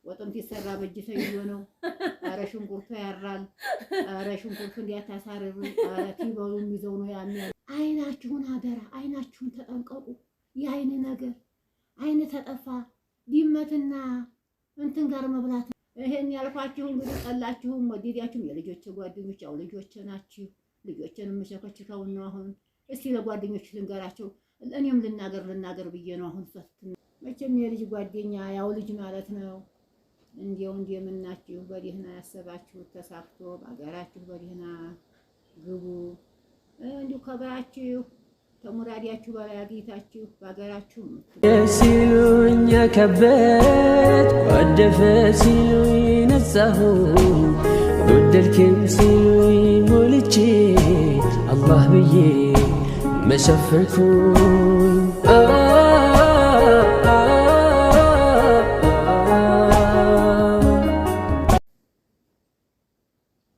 ወጥም ሲሰራ በእጅ ተይዞ ነው። ኧረ ሽንኩርቱ ያራል። ኧረ ሽንኩርቱ እንዲያታሳርሩ። ኧረ ቲበሉ የሚይዘው ነው ያን አይናችሁን አደራ፣ አይናችሁን ተጠንቀቁ። የአይን ነገር አይን ተጠፋ ድመትና እንትን ጋር መብላት። ይሄን ያልኳችሁ እንግዲህ ጠላችሁም ወደዳችሁም የልጆቼ ጓደኞች ያው ልጆቼ ናችሁ። ልጆቼን የምሸከችከው ነው። አሁን እስቲ ለጓደኞች ልንገራቸው። እኔም ልናገር ብዬ ነው። አሁን መቼም የልጅ ጓደኛ ያው ልጅ ማለት ነው። እንዲያው እንደምናችሁ በደህና ያሰባችሁት ተሳክቶ በአገራችሁ በደህና ግቡ። እንዲሁ ከብራችሁ ተሙራዲያችሁ በላይ አግኝታችሁ በአገራችሁ ሲሉኝ ከበት ወደፈ ሲሉኝ ነጻሁ ጎደልክም ሲሉኝ ሞልቼ አላህ ብዬ መሸፈርኩኝ።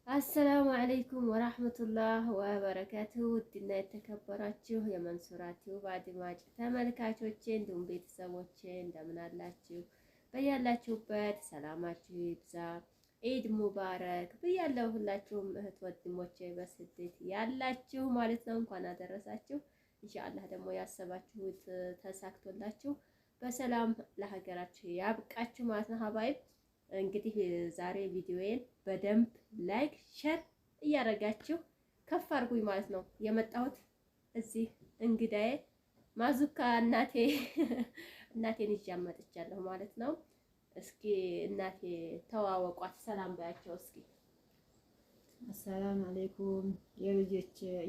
አሰላሙ አለይኩም ወራህመቱላህ ወበረካቱሁ። ውድና የተከበራችሁ የመንሱራ ቲዩብ አድማጭ ተመልካቾቼ እንዲሁም ቤተሰቦቼ እንደምን አላችሁ? በያላችሁበት ሰላማችሁ ይብዛ። ኢድ ሙባረክ ብያለሁ። ሁላችሁም እህት ወንድሞቼ በስደት ያላችሁ ማለት ነው እንኳን አደረሳችሁ። ኢንሻአላህ ደግሞ ያሰባችሁት ተሳክቶላችሁ በሰላም ለሀገራችሁ ያብቃችሁ ማለት ነው። ሀባይብ እንግዲህ ዛሬ ቪዲዮዬን በደንብ ላይክ ሼር እያደረጋችሁ ከፍ አድርጉኝ ማለት ነው። የመጣሁት እዚህ እንግዳዬ ማዙካ እናቴን ይዤ መጥቻለሁ ማለት ነው። እስኪ እናቴ ተዋወቋት፣ ሰላም ባያቸው እስኪ። አሰላም አለይኩም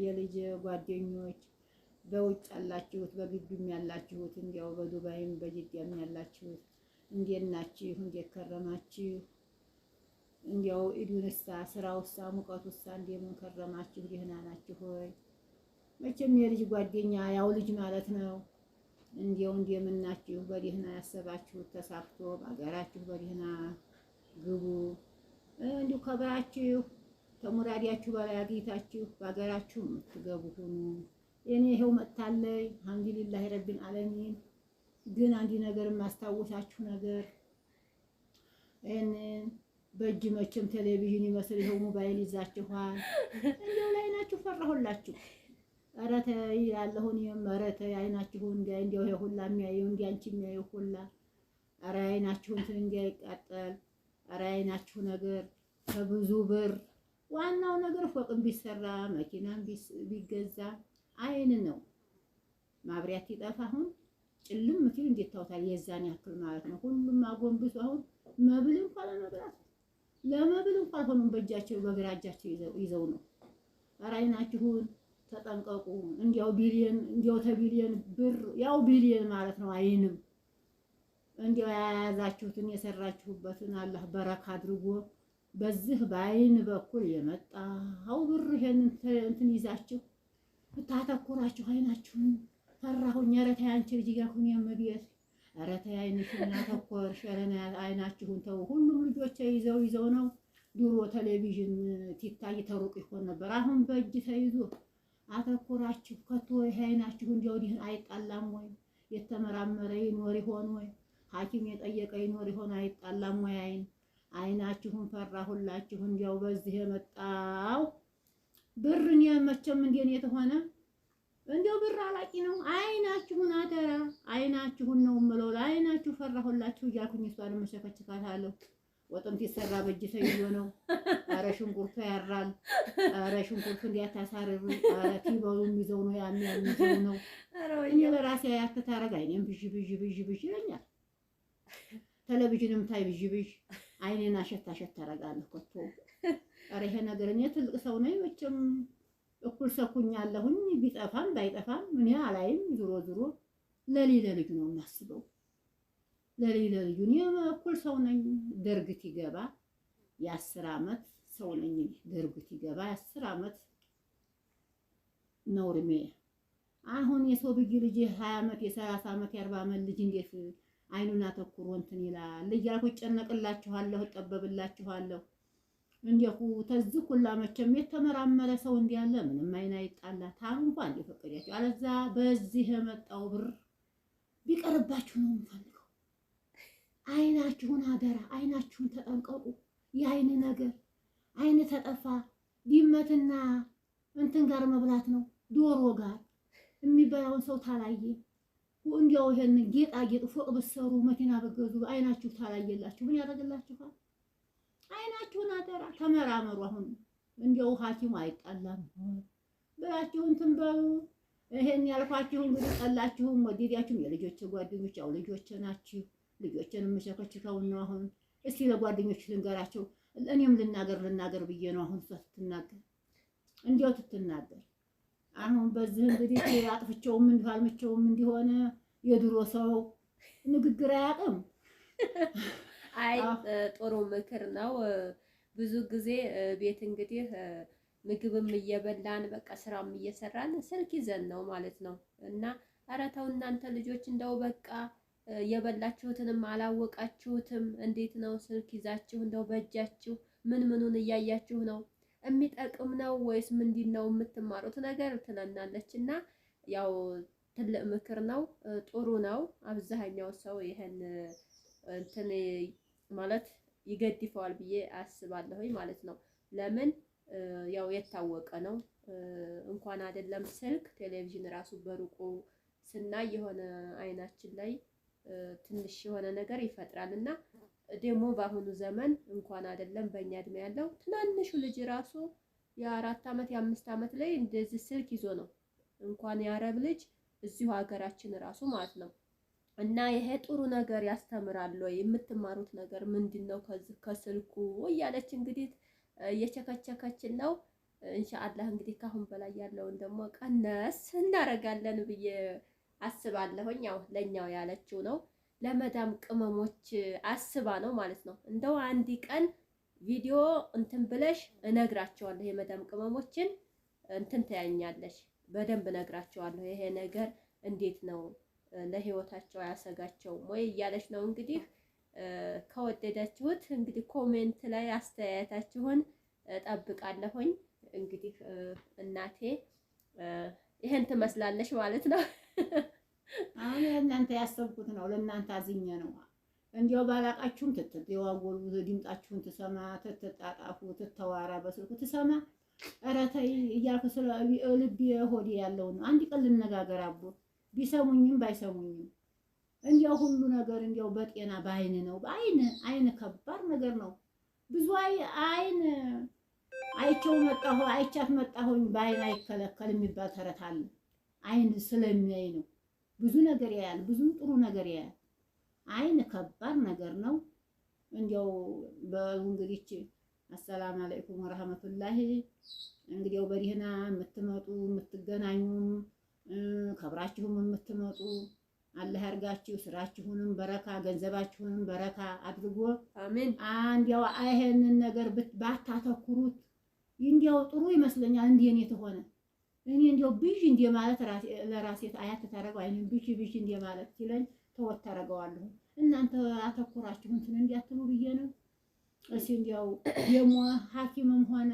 የልጅ ጓደኞች በውጭ ያላችሁት በግቢም ያላችሁት እንዲያው በዱባይም በጅዳም ያላችሁት እንዴት ናችሁ? እንዴት ከረማችሁ? እንዲያው ኢዱንሳ ስራውሳ ሙቀቱሳ እንደምን ከረማችሁ? ደህና ናችሁ ሆይ? መቼም የልጅ ጓደኛ ያው ልጅ ማለት ነው። እንዲያው እንደምን ናችሁ? በደህና ያሰባችሁት ተሳክቶ በአገራችሁ በደህና ግቡ። እንዲሁ ከብራችሁ ተሙራዲያችሁ በላይ አግኝታችሁ በአገራችሁ የምትገቡ ሁኑ። እኔ ይኸው መጥታለይ አልሐምዱሊላህ ረቢል ዓለሚን። ግን አንድ ነገር የማስታወሳችሁ ነገር ይሄንን በእጅ መቼም ቴሌቪዥን ይመስል ይኸው ሞባይል ይዛችኋል። እንዲያው ላይ ናችሁ ፈራሁላችሁ። ኧረ ተይ ያለሁን ኧረ ተይ አይናችሁን እንዲያው ይሄ ሁላ የሚያየው አንቺ የሚያየው ሁላ ኧረ አይናችሁ እንትን እንዳይቃጠል። ኧረ አይናችሁ ነገር ከብዙ ብር ዋናው ነገር ፎቅም ቢሰራ መኪናም ቢገዛ አይን ነው። ማብሪያት ይጠፋ አሁን ጭልም ምትል እንዴት ታውታል? የዛን ያክል ማለት ነው። ሁሉም አጎንብሱ አሁን መብል እንኳን ለመብል እንኳን ሆኖም በእጃቸው በግራ እጃቸው ይዘው ነው። ኧረ አይናችሁን ተጠንቀቁ። እንዲያው ተቢሊየን ብር ያው ቢሊየን ማለት ነው። አይንም እንዲያው የያዛችሁትን የሰራችሁበትን አላህ በረካ አድርጎ በዚህ በአይን በኩል የመጣው ብር ይሄን እንትን ይዛችሁ ታተኩራችሁ አይናችሁን ፈራሁኝ። ኧረ ተይ አንቺ ልጅ ጋር ሁኚ የምቤት ኧረ ተይ አይንሽን አተኮርሽ። ኧረ አይናችሁን ተው። ሁሉም ልጆች ይዘው ነው። ድሮ ቴሌቪዥን ሲታይ ተሩቅ ይሆን ነበር። አሁን በእጅ ተይዞ አተኮራችሁ። ከቶ ይሄ አይናችሁ እንዲያው ዲህን አይጣላም ወይ? የተመራመረ ይኖር ይሆን ወይ? ሐኪም የጠየቀ ይኖር ይሆን? አይጣላም ወይ? አይናችሁን ፈራሁላችሁ። እንዲያው በዚህ የመጣው ብርን መቼም እንደኔ የተሆነ እንዲያው ብር አላቂ ነው። አይናችሁን አደራ፣ አይናችሁን ነው የምለው። አይናችሁ ፈራሁላችሁ እያልኩኝ እሷን መሸከችካታለሁ። ወጥም ሲሰራ በእጅ ተይዞ ነው። ኧረ ሽንኩርቱ ያራል። ኧረ ሽንኩርቱ እንዲያታሳርሩ። ኧረ ቲበሉ የሚይዘው ነው ያን የሚይዘው ነው። እኔ ለራሴ ያተታረግ አይኔም ብዥ ይለኛል። ቴሌቪዥንም ታይ ብዥ አይኔን አሸት አረጋለሁ ከቶ። ኧረ ይሄ ነገር እኔ ትልቅ ሰው ነኝ መቼም እኩል ሰኩኛለሁኝ። ቢጠፋም ባይጠፋም እኔ አላይም። ዙሮ ለልጁ ነው የማስበው። ለልጁ እኔ እኩል ሰው ነኝ። ደርግት ይገባ የ10 ዓመት ሰው ነኝ። ደርግት ይገባ የ10 ዓመት ነው እድሜ። አሁን የሰው ልጅ 20 ዓመት የ30 ዓመት የ40 ዓመት ልጅ እንዴት አይኑን አተኩሮ እንትን ይላል እያልኩ እጨነቅላችኋለሁ፣ እጠበብላችኋለሁ። እንዲያው ተዝኩ ሁላ መቼም የተመራመረ ሰው እንዲያለ ምንም አይን አይጣላ ታሩ እንኳን የፈቀዳችሁ አለዛ በዚህ የመጣው ብር ቢቀርባችሁ ነው የምፈልገው። አይናችሁን አደራ አይና ተጠንቀቁ። የአይን ነገር አይን ተጠፋ ድመትና እንትን ጋር መብላት ነው ዶሮ ጋር የሚበላውን ሰው ታላየ እንዲያው ይሄን ጌጣጌጥ ፎቅ ብትሰሩ መኪና በገዙ አይናችሁ ታላየላችሁ ምን ያደርግላችኋል? አይናችሁን አደራ ተመራመሩ። አሁን እንዲያው ሐኪም አይጣላም ብላችሁ እንትን በሉ። ይሄን ያልኳችሁ እንግዲህ ጠላችሁም ወደዳችሁም የልጆች ጓደኞች ያው ልጆች ናችሁ። ልጆችን የምሸከችከው ነው። አሁን እስቲ ለጓደኞች ልንገራቸው። እኔም ልናገር ብዬ ነው። አሁን እሷ ስትናገር እንዲያው ትትናገር አሁን በዚህ እንግዲህ አጥፍቼውም እንዲሁ አልመቼውም እንዲሆነ የድሮ ሰው ንግግር አያውቅም። አይ ጥሩ ምክር ነው። ብዙ ጊዜ ቤት እንግዲህ ምግብም እየበላን በቃ ስራም እየሰራን ስልክ ይዘን ነው ማለት ነው። እና ኧረ ተው እናንተ ልጆች እንደው በቃ የበላችሁትንም አላወቃችሁትም። እንዴት ነው ስልክ ይዛችሁ እንደው በእጃችሁ ምኑን እያያችሁ ነው? የሚጠቅም ነው ወይስ ምንድነው የምትማሩት ነገር ትለናለች። እና ያው ትልቅ ምክር ነው፣ ጥሩ ነው። አብዛኛው ሰው ይሄን እንትን ማለት ይገድፈዋል ብዬ አስባለሁኝ ማለት ነው። ለምን ያው የታወቀ ነው። እንኳን አይደለም ስልክ ቴሌቪዥን ራሱ በሩቁ ስናይ የሆነ አይናችን ላይ ትንሽ የሆነ ነገር ይፈጥራል። እና ደግሞ በአሁኑ ዘመን እንኳን አይደለም በእኛ እድሜ ያለው ትናንሹ ልጅ ራሱ የ4 ዓመት የ5 ዓመት ላይ እንደዚህ ስልክ ይዞ ነው እንኳን የአረብ ልጅ እዚሁ ሀገራችን ራሱ ማለት ነው። እና ይሄ ጥሩ ነገር ያስተምራል ወይ? የምትማሩት ነገር ምንድነው ከዚህ ከስልኩ እያለች እንግዲህ እየቸከቸከችን ነው። ኢንሻአላህ እንግዲህ ካሁን በላይ ያለውን ደግሞ ቀነስ እናረጋለን ብዬ አስባለሁኝ። ያው ለኛው ያለችው ነው ለመዳም ቅመሞች አስባ ነው ማለት ነው። እንደው አንድ ቀን ቪዲዮ እንትን ብለሽ እነግራቸዋለሁ የመዳም ቅመሞችን እንትን ታያኛለሽ፣ በደንብ እነግራቸዋለሁ። ይሄ ነገር እንዴት ነው ለህይወታቸው አያሰጋቸውም ወይ እያለች ነው እንግዲህ። ከወደዳችሁት እንግዲህ ኮሜንት ላይ አስተያየታችሁን እጠብቃለሁኝ። እንግዲህ እናቴ ይሄን ትመስላለች ማለት ነው። አሁን እናንተ ያሰብኩት ነው፣ ለእናንተ አዝኜ ነው። እንዲያው ባላቃችሁም ትትደዋወሉ ድምጣችሁን ትሰማ ትትጣጣፉ ትተዋራ በስልኩ ትሰማ ኧረ ተይ እያልኩ ስለ ልቤ ሆዴ ያለው ነው። አንድ ቀን ልነጋገር አቦ ቢሰሙኝም ባይሰሙኝም እንዲያው ሁሉ ነገር እንዲያው በጤና በአይን ነው። አይን ከባድ ነገር ነው። ብዙ አይን አይቼው መጣሁ አይቻት መጣሁኝ በአይን አይከለከል የሚባል ተረት አለ። አይን ስለሚያይ ነው ብዙ ነገር ያያል፣ ብዙ ጥሩ ነገር ያያል። አይን ከባድ ነገር ነው። እንዲያው እንግዲህ አሰላም አለይኩም ወራህመቱላሂ። እንግዲያው በዲህና የምትመጡ የምትገናኙም ከብራችሁም የምትመጡ አላህ ያርጋችሁ። ስራችሁንም በረካ ገንዘባችሁንም በረካ አድርጎ አሜን። እንዲያው አይሄንን ነገር ባታተኩሩት እንዲያው ጥሩ ይመስለኛል። እንደኔ ተሆነ እኔ እንዲያው ብዥ እንደ ማለት ለራሴ አያት ታረጋው አይኔን ብዥ እንደ ማለት ሲለኝ ተወት ታረጋዋለሁ። እናንተ አተኩራችሁ እንትን እንዲያትሉ ብዬ ነው። እሺ እንዲያው ደሞ ሐኪምም ሆነ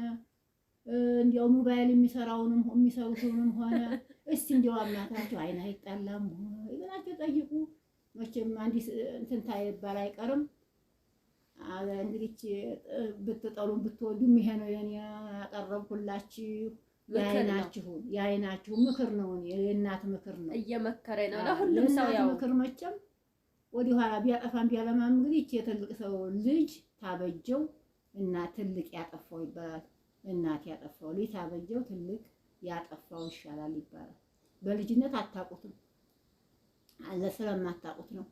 እንዲያው ሞባይል የሚሰራውንም የሚሰሩትንም ሆነ እስቲ እንዲያው አማታችሁ አይን አይጣላም ይላችሁ ጠይቁ። መቼም አንዲ እንትን ታይባል አይቀርም። እንግዲህ ብትጠሉም ብትወዱም ይሄ ነው የኔ ያቀረብኩላችሁ። የአይናችሁ ምክር ነው፣ የእናት ምክር ነው። እየመከረኝ ነው ለሁሉም ሰው ያው ምክር መቼም ወዲህ ኋላ ቢያጠፋም ቢያለማም እንግዲህ የትልቅ ሰው ልጅ ታበጀው እና ትልቅ ያጠፋው ይባላል። እናት ያጠፋው ልጅ ታበጀው ትልቅ ያጠፋው ይሻላል ይባላል። በልጅነት አታውቁትም አለ ስለማታውቁት ነው።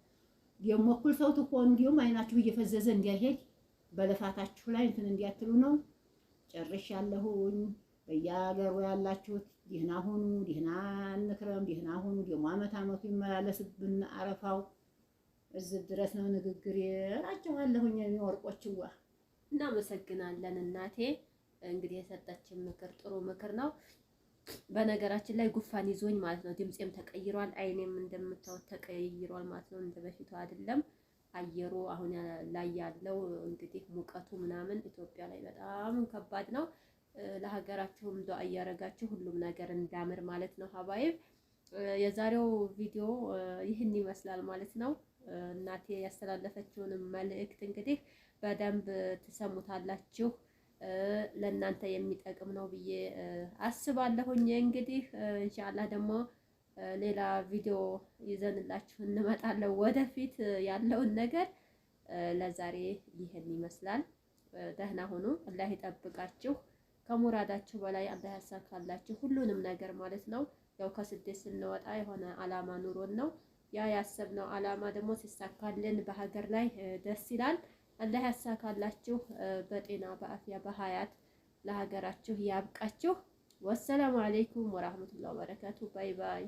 ደግሞ እኩል ሰው ትሆኑ ደግሞ አይናችሁ እየፈዘዘ እንዲያሄድ በለፋታችሁ ላይ እንትን እንዲያትሉ ነው። ጨርሻለሁኝ። በየሀገሩ ያላችሁት ደህና ሁኑ፣ ደህና እንክረም፣ ደህና ሁኑ። ደግሞ አመቱ ይመላለስብን አረፋው እዚህ ድረስ ነው ንግግሬ እላችኋለሁኝ። ወርቆችዋ እናመሰግናለን እናቴ። እንግዲህ የሰጠችን ምክር ጥሩ ምክር ነው። በነገራችን ላይ ጉፋን ይዞኝ ማለት ነው ድምጼም ተቀይሯል፣ አይኔም እንደምታዩት ተቀይሯል ማለት ነው። እንደ በፊቱ አይደለም። አየሩ አሁን ላይ ያለው እንግዲህ ሙቀቱ ምናምን ኢትዮጵያ ላይ በጣም ከባድ ነው። ለሀገራችሁም ዱአ እያረጋችሁ ሁሉም ነገር እንዳምር ማለት ነው። ሀባይብ የዛሬው ቪዲዮ ይህን ይመስላል ማለት ነው። እናቴ ያስተላለፈችውን መልእክት እንግዲህ በደንብ ትሰሙታላችሁ። ለእናንተ የሚጠቅም ነው ብዬ አስባለሁኝ። እንግዲህ ኢንሻአላህ ደግሞ ሌላ ቪዲዮ ይዘንላችሁ እንመጣለን ወደፊት ያለውን ነገር። ለዛሬ ይህን ይመስላል። ደህና ሁኑ። አላህ ይጠብቃችሁ። ከሙራዳችሁ በላይ አላህ ያሳካላችሁ ሁሉንም ነገር ማለት ነው። ያው ከስደት ስንወጣ የሆነ አላማ ኑሮን ነው። ያ ያሰብነው አላማ ደግሞ ሲሳካልን በሀገር ላይ ደስ ይላል። አላህ ያሳካላችሁ። በጤና በአፍያ በሀያት ለሀገራችሁ ያብቃችሁ። ወሰላሙ አለይኩም ወራህመቱላሂ ወበረካቱ። ባይ ባይ።